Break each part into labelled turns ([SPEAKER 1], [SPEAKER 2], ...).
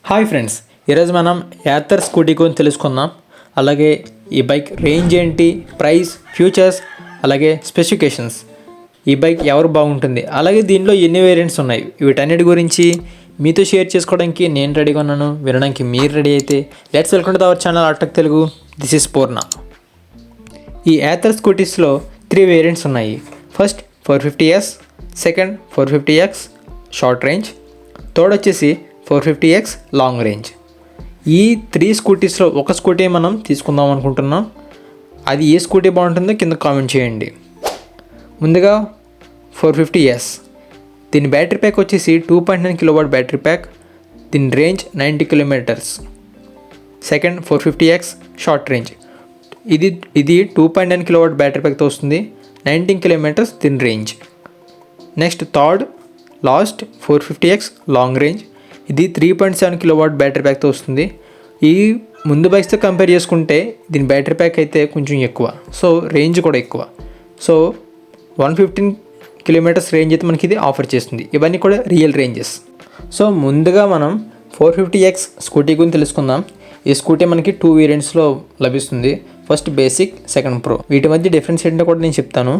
[SPEAKER 1] Hi friends, ఈరోజు మనం యాత్తర్ scooty గురించి తెలుసుకుందాం. అలాగే ఈ బైక్ రేంజ్ ఏంటి, ప్రైస్, ఫ్యూచర్స్, అలాగే స్పెసిఫికేషన్స్, ఈ బైక్ ఎవరు బాగుంటుంది, అలాగే దీనిలో ఎన్ని వేరియంట్స్ ఉన్నాయి, వీటన్నిటి గురించి మీతో షేర్ చేసుకోవడానికి నేను రెడీగా ఉన్నాను. వినడానికి మీరు రెడీ అయితే let's welcome to our channel ఆర్టెక్ తెలుగు. This is Purna. ఈ యాత్తర్ స్కూటీస్లో 3 వేరియంట్స్ ఉన్నాయి. First 450S, second 450X short range, third వచ్చేసి 450X లాంగ్ రేంజ్. ఈ 3 స్కూటీస్లో ఒక స్కూటీ మనం తీసుకుందాం అనుకుంటున్నాం. అది ఏ స్కూటీ బాగుంటుందో కింద కామెంట్ చేయండి. ముందుగా 450S. దీని బ్యాటరీ ప్యాక్ వచ్చేసి 2.9 kW బ్యాటరీ ప్యాక్. దీని range 90 km. Second 450X short range. ఇది 2.9 kW బ్యాటరీ ప్యాక్తో వస్తుంది. 19 km దీని range. Next third last 450X long range. ఇది 3.7 kW బ్యాటరీ ప్యాక్తో వస్తుంది. ఈ ముందు బైక్స్తో కంపేర్ చేసుకుంటే దీని బ్యాటరీ ప్యాక్ అయితే కొంచెం ఎక్కువ, సో రేంజ్ కూడా ఎక్కువ. సో 115 km రేంజ్ అయితే మనకి ఇది ఆఫర్ చేస్తుంది. ఇవన్నీ కూడా రియల్ రేంజెస్. సో ముందుగా మనం 450X స్కూటీ గురించి తెలుసుకుందాం. ఈ స్కూటీ మనకి 2 వేరియంట్స్లో లభిస్తుంది. First basic, second pro. వీటి మధ్య డిఫరెన్స్ ఏంటో కూడా నేను చెప్తాను.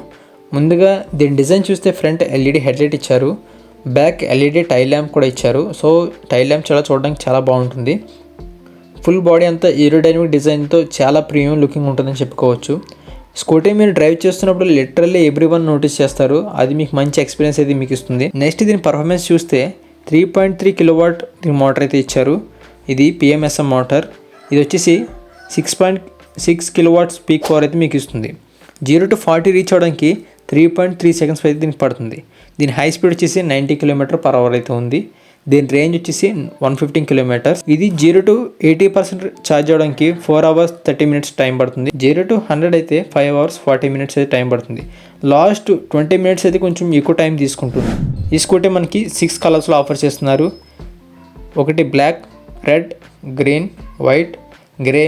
[SPEAKER 1] ముందుగా దీని డిజైన్ చూస్తే ఫ్రంట్ LED హెడ్లైట్ ఇచ్చారు, బ్యాక్ LED టైల్ ల్యాంప్ కూడా ఇచ్చారు. సో టైల్ ల్యాంప్ చూడడానికి చాలా బాగుంటుంది. ఫుల్ బాడీ అంతా ఏరోడైనమిక్ డిజైన్తో చాలా ప్రీమియం లుకింగ్ ఉంటుందని చెప్పుకోవచ్చు. స్కూటీ మీరు డ్రైవ్ చేస్తున్నప్పుడు లిటరల్లీ ఎవ్రీవన్ నోటీస్ చేస్తారు. అది మీకు మంచి ఎక్స్పీరియన్స్ అయితే మీకు ఇస్తుంది. నెక్స్ట్ దీని పర్ఫార్మెన్స్ చూస్తే 3.3 kW దీని మోటార్ అయితే ఇచ్చారు. ఇది PMSM మోటార్. ఇది వచ్చేసి 6.6 kW పీక్ పవర్ అయితే మీకు ఇస్తుంది. 0 to 40 రీచ్ అవడానికి 3.3 seconds అయితే దీనికి పడుతుంది. దీని హై స్పీడ్ వచ్చేసి 90 km/h అయితే ఉంది. దీని రేంజ్ వచ్చేసి 115 km. ఇది 0 to 80% ఛార్జ్ అవ్వడానికి 4 hours 30 minutes టైం పడుతుంది. 0 to 100 అయితే 5 hours 40 minutes అయితే టైం పడుతుంది. లాస్ట్ 20 minutes అయితే కొంచెం ఎక్కువ టైం తీసుకుంటుంది. ఈ స్కూటీ మనకి 6 కలర్స్లో ఆఫర్ చేస్తున్నారు. ఒకటి black, red, green, white, grey,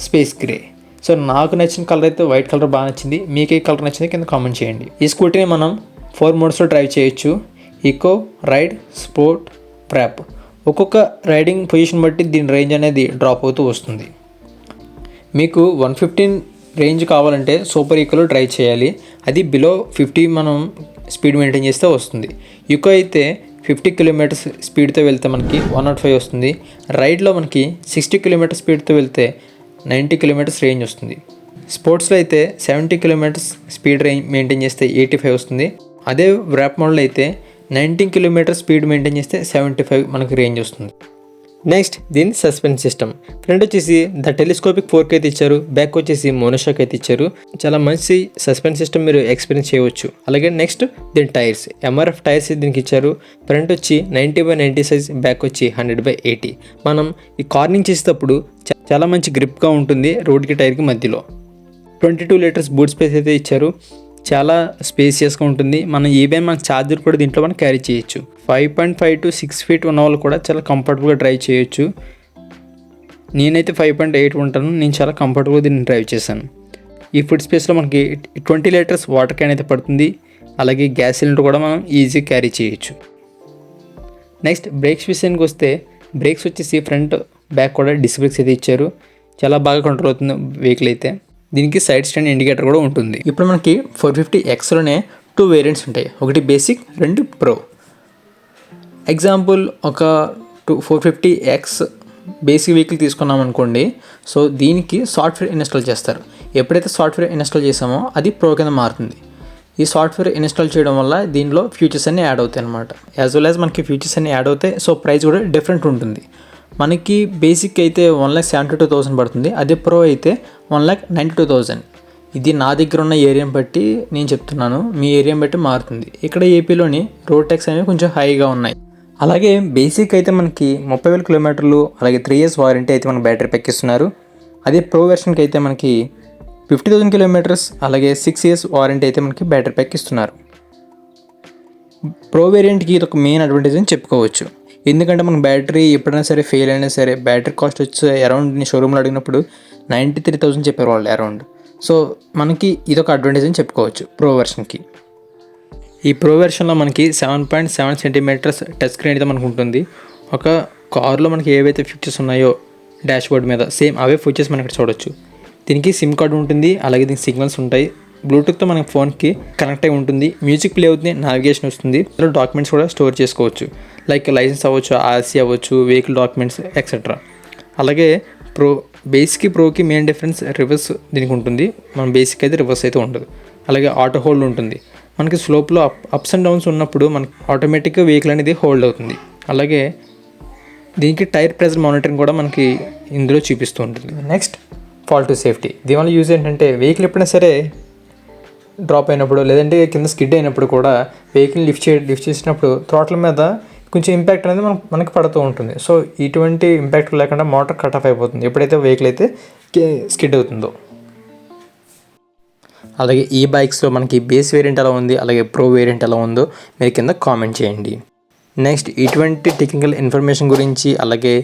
[SPEAKER 1] space grey. So నాకు నచ్చిన కలర్ అయితే వైట్ కలర్ బాగా నచ్చింది. మీకు ఏ కలర్ నచ్చింది కింద కామెంట్ చేయండి. ఈ స్కూటీని మనం 4 మోడ్స్లో డ్రైవ్ చేయొచ్చు. Eco, ride, sport, trap. ఒక్కొక్క రైడింగ్ పొజిషన్ బట్టి దీని రేంజ్ అనేది డ్రాప్ అవుతూ వస్తుంది. మీకు 115 రేంజ్ కావాలంటే సూపర్ ఈకోలో డ్రైవ్ చేయాలి. అది బిలో 50 మనం స్పీడ్ మెయింటైన్ చేస్తే వస్తుంది. ఈకో అయితే 50 km స్పీడ్తో వెళ్తే మనకి 105 వస్తుంది. రైడ్లో మనకి 60 km స్పీడ్తో వెళ్తే 90 km రేంజ్ వస్తుంది. స్పోర్ట్స్లో అయితే 70 km స్పీడ్ రేంజ్ మెయింటైన్ చేస్తే 85 వస్తుంది. అదే ర్యాప్ మోడల్ అయితే 19 km స్పీడ్ మెయింటైన్ చేస్తే 75 మనకి రేంజ్ వస్తుంది. నెక్స్ట్ దీని సస్పెన్స్ సిస్టమ్. ఫ్రంట్ వచ్చేసి ద టెలిస్కోపిక్ ఫోర్క్ అయితే ఇచ్చారు, బ్యాక్ వచ్చేసి మోనోషాక్ అయితే ఇచ్చారు. చాలా మంచి సస్పెన్స్ సిస్టమ్ మీరు ఎక్స్పీరియన్స్ చేయవచ్చు. అలాగే నెక్స్ట్ దీని టైర్స్, MRF టైర్స్ దీనికి ఇచ్చారు. ఫ్రంట్ వచ్చి 90/90 సైజ్, బ్యాక్ వచ్చి 100/80. మనం ఈ కార్నింగ్ చేసేటప్పుడు చాలా మంచి గ్రిప్గా ఉంటుంది రోడ్కి టైర్కి మధ్యలో. 22 లీటర్స్ బూట్ స్పేస్ అయితే ఇచ్చారు. చాలా స్పేసియస్గా ఉంటుంది. మనం ఈవెన్ మన ఛార్జర్ కూడా దీంట్లో మనం క్యారీ చేయొచ్చు. 5.5 to 6 feet ఉన్న వాళ్ళు కూడా చాలా కంఫర్టబుల్గా డ్రైవ్ చేయొచ్చు. నేనైతే 5.8 ఉంటాను. నేను చాలా కంఫర్టబుల్గా దీన్ని డ్రైవ్ చేశాను. ఈ ఫుడ్ స్పేస్లో మనకి 20 లీటర్స్ వాటర్ క్యాన్ అయితే పడుతుంది. అలాగే గ్యాస్ సిలిండర్ కూడా మనం ఈజీగా క్యారీ చేయొచ్చు. నెక్స్ట్ బ్రేక్స్ విషయానికి వస్తే బ్రేక్స్ వచ్చేసి ఫ్రంట్, బ్యాక్ కూడా డిస్క్ బ్రేక్స్ అయితే ఇచ్చారు. చాలా బాగా కంట్రోల్ అవుతుంది వెహికల్ అయితే. దీనికి సైడ్ స్టాండ్ ఇండికేటర్ కూడా ఉంటుంది. ఇప్పుడు మనకి 450Xలోనే 2 వేరియంట్స్ ఉంటాయి. ఒకటి బేసిక్, 2 ప్రో. ఎగ్జాంపుల్ ఒక 450X బేసిక్ వెహికల్ తీసుకున్నాం అనుకోండి. సో దీనికి సాఫ్ట్వేర్ ఇన్స్టాల్ చేస్తారు. ఎప్పుడైతే సాఫ్ట్వేర్ ఇన్స్టాల్ చేసామో అది ప్రో కింద మారుతుంది. ఈ సాఫ్ట్వేర్ ఇన్స్టాల్ చేయడం వల్ల దీనిలో ఫీచర్స్ అన్నీ యాడ్ అవుతాయి అనమాట. యాజ్ వెల్ యాజ్ మనకి ఫీచర్స్ అన్నీ యాడ్ అవుతాయి. సో ప్రైస్ కూడా డిఫరెంట్ ఉంటుంది. మనకి బేసిక్ అయితే 1,72,000 పడుతుంది. అదే ప్రో అయితే 1,92,000. ఇది నా దగ్గర ఉన్న ఏరియాని బట్టి నేను చెప్తున్నాను, మీ ఏరియాని బట్టి మారుతుంది. ఇక్కడ ఏపీలోని రోడ్ ట్యాక్స్ అనేవి కొంచెం హైగా ఉన్నాయి. అలాగే బేసిక్ అయితే మనకి 30,000 కిలోమీటర్లు, అలాగే 3 years వారంటీ అయితే మనకి బ్యాటరీ ప్యాక్ ఇస్తున్నారు. అదే ప్రో వెర్షన్కి అయితే మనకి 50,000 కిలోమీటర్స్, అలాగే 6 years వారంటీ అయితే మనకి బ్యాటరీ ప్యాక్ ఇస్తున్నారు. ప్రో వేరియంట్కి ఇది ఒక మెయిన్ అడ్వాంటేజ్ అని చెప్పుకోవచ్చు. ఎందుకంటే మనకు బ్యాటరీ ఎప్పుడైనా సరే ఫెయిల్ అయినా సరే బ్యాటరీ కాస్ట్ వచ్చి అరౌండ్ నీ షోరూమ్లో అడిగినప్పుడు 93,000 చెప్పారు వాళ్ళు అరౌండ్. సో మనకి ఇదొక అడ్వాంటేజ్ అని చెప్పుకోవచ్చు ప్రో వెర్షన్కి. ఈ ప్రో వెర్షన్లో మనకి 7.7 cm టచ్ స్క్రీన్ అయితే మనకు ఉంటుంది. ఒక కార్లో మనకి ఏవైతే ఫీచర్స్ ఉన్నాయో డాష్ బోర్డ్ మీద సేమ్ అవే ఫీచర్స్ మనం ఇక్కడ చూడొచ్చు. దీనికి సిమ్ కార్డు ఉంటుంది, అలాగే దీనికి సిగ్నల్స్ ఉంటాయి. బ్లూటూత్తో మన ఫోన్కి కనెక్ట్ అయి ఉంటుంది. మ్యూజిక్ ప్లే అవుతుంది, నావిగేషన్ వస్తుంది. అందులో డాక్యుమెంట్స్ కూడా స్టోర్ చేసుకోవచ్చు, లైక్ లైసెన్స్ అవ్వచ్చు, ఆర్సీ అవ్వచ్చు, వెహికల్ డాక్యుమెంట్స్ ఎక్సెట్రా. అలాగే బేసిక్కి ప్రోకి మెయిన్ డిఫరెన్స్ రివర్స్ దీనికి ఉంటుంది. మన బేసిక్ అయితే రివర్స్ అయితే ఉండదు. అలాగే ఆటో హోల్డ్ ఉంటుంది. మనకి స్లోప్లో అప్స్ అండ్ డౌన్స్ ఉన్నప్పుడు మనకి ఆటోమేటిక్గా వెహికల్ అనేది హోల్డ్ అవుతుంది. అలాగే దీనికి టైర్ ప్రెజర్ మానిటరింగ్ కూడా మనకి ఇందులో చూపిస్తూ ఉంటుంది. Next fall to safety. దీనివల్ల యూజ్ ఏంటంటే వెహికల్ ఎప్పుడైనా సరే డ్రాప్ అయినప్పుడు లేదంటే కింద స్కిడ్ అయినప్పుడు కూడా వెహికల్ని లిఫ్ట్ చేసినప్పుడు థ్రాట్ల మీద కొంచెం ఇంపాక్ట్ అనేది మనకి పడుతూ ఉంటుంది. సో ఇటువంటి ఇంపాక్ట్ లేకుండా మోటార్ కట్ ఆఫ్ అయిపోతుంది ఎప్పుడైతే వెహికల్ అయితే స్కిడ్ అవుతుందో. అలాగే ఈ బైక్స్లో మనకి బేస్ వేరియంట్ ఎలా ఉంది, అలాగే ప్రో వేరియంట్ ఎలా ఉందో మీరు కింద కామెంట్ చేయండి. నెక్స్ట్ ఇటువంటి టెక్నికల్ ఇన్ఫర్మేషన్ గురించి అలాగే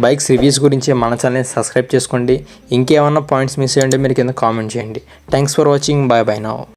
[SPEAKER 1] బైక్స్ రివ్యూస్ గురించి మన ఛానల్ని సబ్స్క్రైబ్ చేసుకోండి. ఇంకేమన్నా పాయింట్స్ మిస్ అయ్యండి మీరు కింద కామెంట్ చేయండి. Thanks for watching. Bye now.